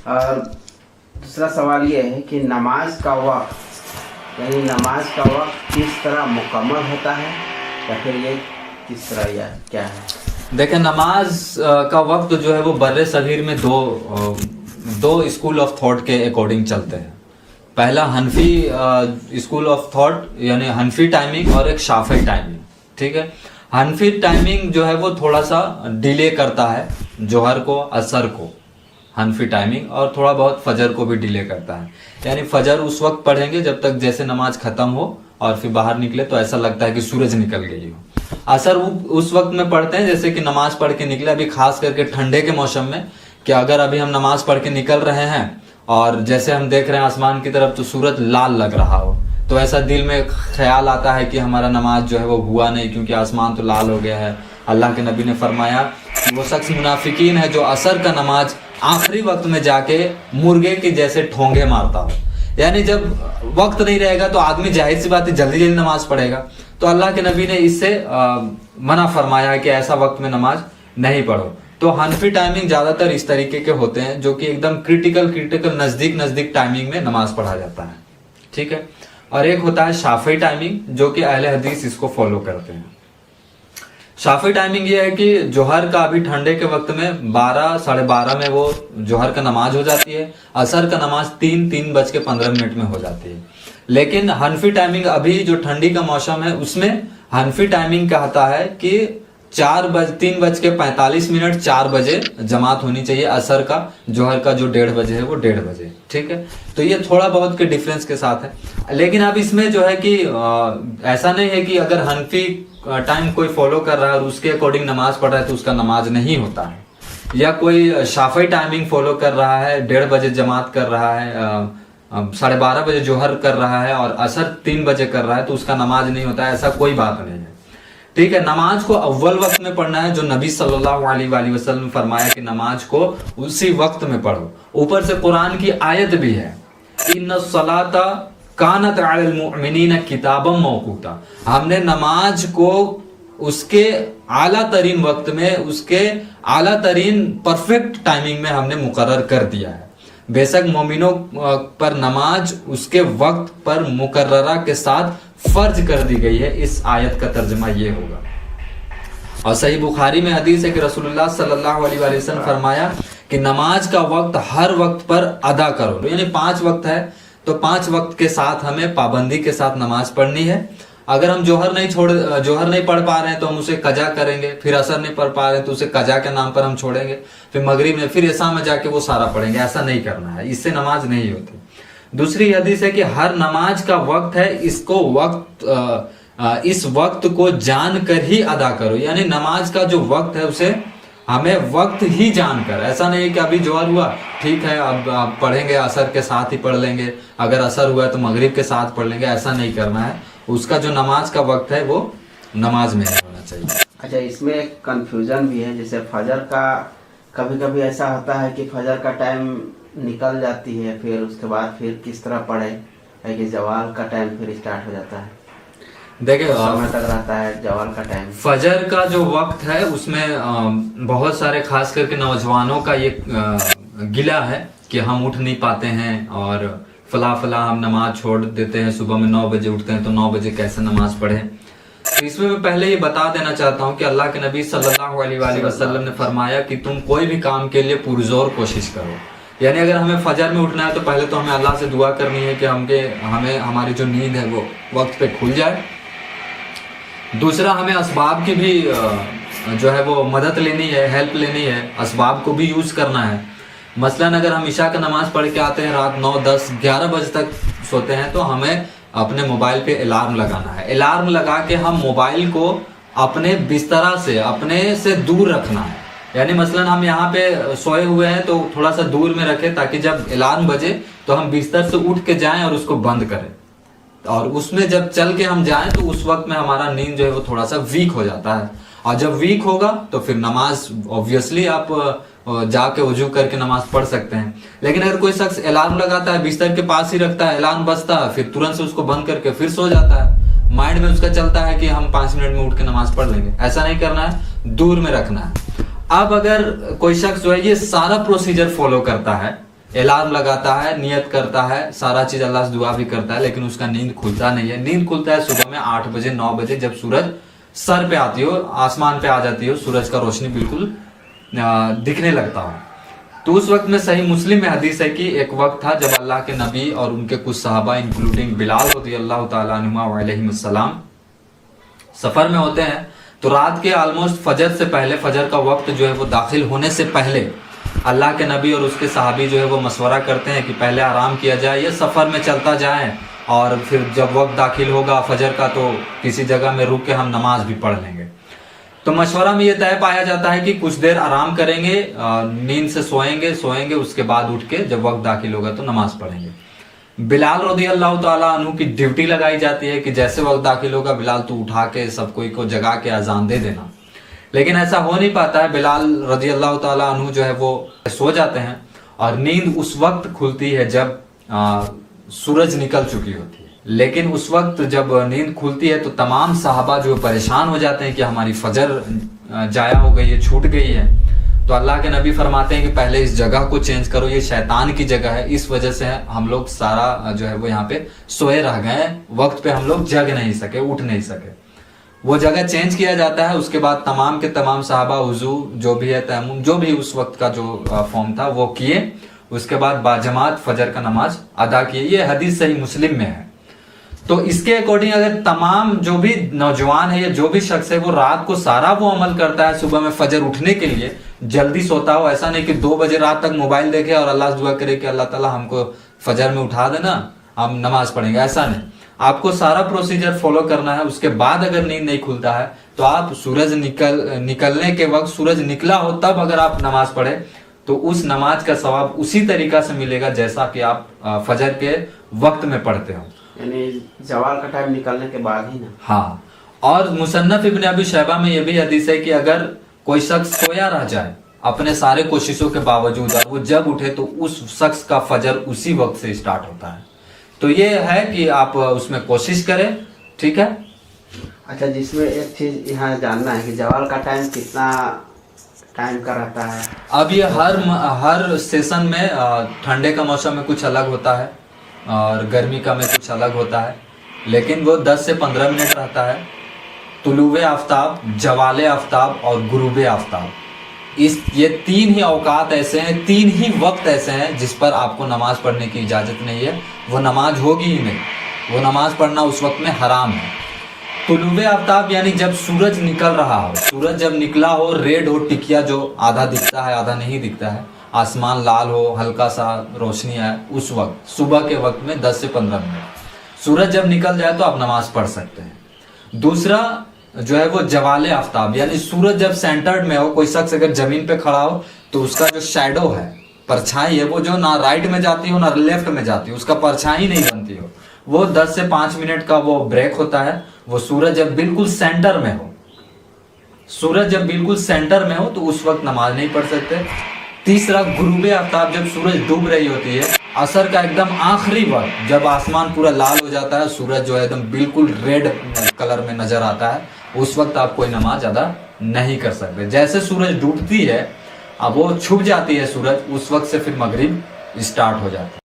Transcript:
और दूसरा सवाल ये है कि नमाज का वक्त यानी नमाज का वक्त किस तरह मुकम्मल होता है या फिर ये किस तरह या क्या है? देखें, नमाज का वक्त जो है वो बर्रे सगीर में दो स्कूल ऑफ थॉट के अकॉर्डिंग चलते हैं। पहला हनफी स्कूल ऑफ थॉट यानी हनफी टाइमिंग और एक शाफी टाइमिंग। ठीक है, हनफी टाइमिंग जो है वो थोड़ा सा डिले करता है जोहर को, असर को, हनफी टाइमिंग, और थोड़ा बहुत फजर को भी डिले करता है। यानी फजर उस वक्त पढ़ेंगे जब तक जैसे नमाज खत्म हो और फिर बाहर निकले तो ऐसा लगता है कि सूरज निकल गई हो। असर उस वक्त में पढ़ते हैं जैसे कि नमाज पढ़ के निकले, अभी खास करके ठंडे के मौसम में, कि अगर अभी हम नमाज पढ़ के निकल रहे हैं और जैसे हम देख रहे हैं आसमान की तरफ तो सूरज लाल लग रहा हो, तो ऐसा दिल में ख्याल आता है कि हमारा नमाज जो है वो हुआ नहीं क्योंकि आसमान तो लाल हो गया है। अल्लाह के नबी ने फरमाया कि वो शख्स मुनाफिकीन है जो असर का नमाज आखिरी वक्त में जाके मुर्गे के जैसे ठोंगे मारता हो। यानी जब वक्त नहीं रहेगा तो आदमी जाहिर सी बात है जल्दी जल्दी नमाज पढ़ेगा। तो अल्लाह के नबी ने इससे मना फरमाया है कि ऐसा वक्त में नमाज नहीं पढ़ो। तो हनफी टाइमिंग ज्यादातर इस तरीके के होते हैं जो कि एकदम क्रिटिकल नजदीक टाइमिंग में नमाज पढ़ा जाता है। ठीक है, और एक होता है शाफी टाइमिंग जो कि अहले हदीस इसको फॉलो करते हैं। शाफी टाइमिंग ये है कि जोहर का अभी ठंडे के वक्त में 12 साढ़े 12 में वो जोहर का नमाज हो जाती है, असर का नमाज 3:15 में हो जाती है। लेकिन हनफी टाइमिंग अभी जो ठंडी का मौसम है उसमें हनफी टाइमिंग कहता है कि 3:45 4 बजे जमात होनी चाहिए असर का, जोहर का जो 1:30 बजे है वो 1:30 बजे। ठीक है, तो ये थोड़ा बहुत के डिफरेंस के साथ है। लेकिन अब इसमें जो है कि ऐसा नहीं है कि अगर हनफी टाइम कोई फॉलो कर रहा है और उसके अकॉर्डिंग नमाज पढ़ रहा है तो उसका नमाज नहीं होता है, या कोई शाफी टाइमिंग फॉलो कर रहा है, 1:30 बजे जमात कर रहा है, 12:30 बजे जोहर कर रहा है और असर 3 बजे कर रहा है तो उसका नमाज नहीं होता है, ऐसा कोई बात नहीं है। ठीक है, नमाज को अव्वल वक्त में पढ़ना है जो नबी सल्लल्लाहु अलैहि वसल्लम ने फरमाया कि नमाज को उसी वक्त में पढ़ो। ऊपर से कुरान की आयत भी है, इन्नस सलाता कानत अलल मुमिनीना किताबम मौकूता। हमने नमाज को उसके आला तरीन वक्त में, उसके आला तरीन परफेक्ट टाइमिंग में हमने मुकर्रर कर दिया है। बेशक मोमिनों पर नमाज उसके वक्त पर मुकर्ररा के साथ फर्ज कर दी गई है। इस आयत का तर्जुमा ये होगा। और सही बुखारी में हदीस है कि रसूलुल्लाह सल्लल्लाहु अलैहि वसल्लम फरमाया कि नमाज का वक्त हर वक्त पर अदा करो। यानी 5 वक्त है तो 5 वक्त के साथ हमें पाबंदी के साथ नमाज पढ़नी है। अगर हम जोहर नहीं पढ़ पा रहे हैं तो हम उसे कजा करेंगे, फिर असर नहीं पढ़ पा रहे हैं तो उसे कजा के नाम पर हम छोड़ेंगे, फिर मगरिब में, फिर इशा में जाके वो सारा पढ़ेंगे। ऐसा नहीं करना है, इससे नमाज नहीं होती। दूसरी हदीस है कि हर नमाज का वक्त है, इस वक्त को जान कर ही अदा करो। यानी नमाज का जो वक्त है उसे हमें वक्त ही जानकर, ऐसा नहीं कि अभी जोहर हुआ ठीक है अब पढ़ेंगे, असर के साथ ही पढ़ लेंगे, अगर असर हुआ है तो मगरिब के साथ पढ़ लेंगे, ऐसा नहीं करना है। उसका जो नमाज का वक्त है वो नमाज में होना चाहिए। अच्छा, इसमें एक कंफ्यूजन भी है, जैसे फजर का कभी कभी ऐसा होता है कि फजर का टाइम निकल जाती है, फिर उसके बाद फिर किस तरह पढ़े, है कि जवाल का टाइम फिर स्टार्ट हो जाता है, देखिए समय तक रहता है जवाल का टाइम। फजर का जो वक्त है उसमें बहुत सारे खास करके नौजवानों का ये गिला है कि हम उठ नहीं पाते हैं और फला हम नमाज छोड़ देते हैं, सुबह में 9 बजे उठते हैं तो 9 बजे कैसे नमाज पढ़े। तो इसमें मैं पहले ये बता देना चाहता हूँ कि अल्लाह के नबी सल्लल्लाहु अलैहि वसल्लम ने फरमाया कि तुम कोई भी काम के लिए पुरजोर कोशिश करो। यानी अगर हमें फजर में उठना है तो पहले तो हमें अल्लाह से दुआ करनी है कि हमें हमारी जो नींद है वो वक्त पे खुल जाए। दूसरा, हमें असबाब की भी जो है वो मदद लेनी है, हेल्प लेनी है, असबाब को भी यूज करना है। मसलन अगर हम इशा का नमाज पढ़ के आते हैं रात 9, 10, 11 बजे तक सोते हैं तो हमें अपने मोबाइल पे अलार्म लगाना है। अलार्म लगा के हम मोबाइल को अपने बिस्तरा से, अपने से दूर रखना है। यानी मसलन हम यहाँ पे सोए हुए हैं तो थोड़ा सा दूर में रखें ताकि जब अलार्म बजे तो हम बिस्तर से उठ के जाएं और उसको बंद करें, और उसमें जब चल के हम जाएं तो उस वक्त में हमारा नींद जो है वो थोड़ा सा वीक हो जाता है। और जब वीक होगा तो फिर नमाज ऑब्वियसली आप जाके वजू करके नमाज पढ़ सकते हैं। लेकिन अगर कोई शख्स अलार्म लगाता है, बिस्तर के पास ही रखता है, अलार्म बजता है, फिर तुरंत से उसको बंद करके फिर सो जाता है, माइंड में उसका चलता है कि हम 5 मिनट में उठ के नमाज पढ़ लेंगे, ऐसा नहीं करना है, दूर में रखना है। अब अगर कोई शख्स जो है ये सारा प्रोसीजर फॉलो करता है अलार्म लगाता है, नियत करता है, सारा चीज अल्लाह से दुआ भी करता है, लेकिन उसका नींद खुलता नहीं है। नींद खुलता है सुबह में 8 बजे 9 बजे, जब सूरज सर पे आती हो, आसमान पे आ जाती हो, सूरज का रोशनी बिल्कुल दिखने लगता हो। तो उस वक्त में सही मुस्लिम में हदीस है कि एक वक्त था जब अल्लाह के नबी और उनके कुछ सहाबा इंक्लूडिंग बिलाल रज़ियल्लाहु ताला अन्हुमा अलैहिस्सलाम सफर में होते हैं। तो रात के ऑलमोस्ट फजर से पहले, फजर का वक्त जो है वो दाखिल होने से पहले अल्लाह के नबी और उसके सहाबी जो है वो मशवरा करते हैं कि पहले आराम किया जाए, ये सफ़र में चलता जाए और फिर जब वक्त दाखिल होगा फजर का तो किसी जगह में रुक के हम नमाज भी पढ़ लेंगे। तो मशवरा में ये तय पाया जाता है कि कुछ देर आराम करेंगे, नींद से सोएंगे, उसके बाद उठ के जब वक्त दाखिल होगा तो नमाज पढ़ेंगे। बिलाल रज़ियल्लाहु ताला अन्हु की ड्यूटी लगाई जाती है कि जैसे वक्त दाखिल होगा बिलाल तू उठा के सब कोई को जगा के अजान दे देना। लेकिन ऐसा हो नहीं पाता है। बिलाल रज़ियल्लाहु ताला अन्हु जो है वो सो जाते हैं और नींद उस वक्त खुलती है जब सूरज निकल चुकी होती है। लेकिन उस वक्त जब नींद खुलती है तो तमाम सहाबा जो परेशान हो जाते हैं कि हमारी फजर जाया हो गई है, छूट गई है। तो अल्लाह के नबी फरमाते हैं कि पहले इस जगह को चेंज करो, ये शैतान की जगह है, इस वजह से हम लोग सारा जो है वो यहाँ पे सोए रह गए, वक्त पे हम लोग जग नहीं सके, उठ नहीं सके। वो जगह चेंज किया जाता है। उसके बाद तमाम के तमाम सहाबा वुजू जो भी है, तयम्मुम जो भी उस वक्त का जो फॉर्म था वो किए। उसके बाद बाजमात फजर का नमाज अदा किए। ये हदीस सही मुस्लिम में है। तो इसके अकॉर्डिंग अगर तमाम जो भी नौजवान है या जो भी शख्स है वो रात को सारा वो अमल करता है, सुबह में फजर उठने के लिए जल्दी सोता हो, ऐसा नहीं कि 2 बजे रात तक मोबाइल देखे और अल्लाह से दुआ करे कि अल्लाह ताला हमको फजर में उठा देना, हम नमाज पढ़ेंगे, ऐसा नहीं। आपको सारा प्रोसीजर फॉलो करना है। उसके बाद अगर नींद नहीं खुलता है तो आप सूरज निकलने के वक्त, सूरज निकला हो तब अगर आप नमाज पढ़े तो उस नमाज का सवाब उसी तरीका से मिलेगा जैसा कि आप फजर के वक्त में पढ़ते हो, यानी जवाल का टाइम निकलने के बाद ही ना। हाँ। और मुसन्नफ इब्न अबी शैबा में यह भी हदीस है कि अगर कोई शख्स सोया रह जाए अपने सारे कोशिशों के बावजूद और वो जब उठे तो उस शख्स का फजर उसी वक्त से स्टार्ट होता है। तो ये है कि आप उसमें कोशिश करें, ठीक है। अच्छा, जिसमें एक चीज यहाँ जानना है कि जवाल का टाइम कितना टाइम का रहता है? अब ये हर सेशन में ठंडे का मौसम में कुछ अलग होता है और गर्मी का में कुछ अलग होता है, लेकिन वो 10 से 15 मिनट रहता है। तुलुवे आफ्ताब, जवाले आफ्ताब और गुरूबे आफ्ताब, ये 3 ही औकात ऐसे हैं, 3 ही वक्त ऐसे हैं जिस पर आपको नमाज पढ़ने की इजाज़त नहीं है। वो नमाज होगी ही नहीं, वो नमाज पढ़ना उस वक्त में हराम है। तुलुवे आफ्ताब यानी जब सूरज निकल रहा हो, सूरज जब निकला हो, रेड हो, टिकिया जो आधा दिखता है आधा नहीं दिखता है, आसमान लाल हो, हल्का सा रोशनी है, उस वक्त सुबह के वक्त में 10 से 15 मिनट सूरज जब निकल जाए तो आप नमाज पढ़ सकते हैं। दूसरा जो है वो जवाले आफ्ताब यानी सूरज जब सेंटर्ड में हो, कोई शख्स अगर जमीन पे खड़ा हो तो उसका जो शैडो है, परछाई है, वो जो ना राइट में जाती हो ना लेफ्ट में जाती हो, उसका परछाई नहीं बनती हो, वो 10 से 5 मिनट का वो ब्रेक होता है। वो सूरज जब बिल्कुल सेंटर में हो, सूरज जब बिल्कुल सेंटर में हो तो उस वक्त नमाज नहीं पढ़ सकते। तीसरा गुरूबे आफ्ताब, जब सूरज डूब रही होती है, असर का एकदम आखिरी वक्त जब आसमान पूरा लाल हो जाता है, सूरज जो है एकदम बिल्कुल रेड कलर में नजर आता है, उस वक्त आप कोई नमाज अदा नहीं कर सकते। जैसे सूरज डूबती है, अब वो छुप जाती है सूरज, उस वक्त से फिर मगरिब स्टार्ट हो जाती है।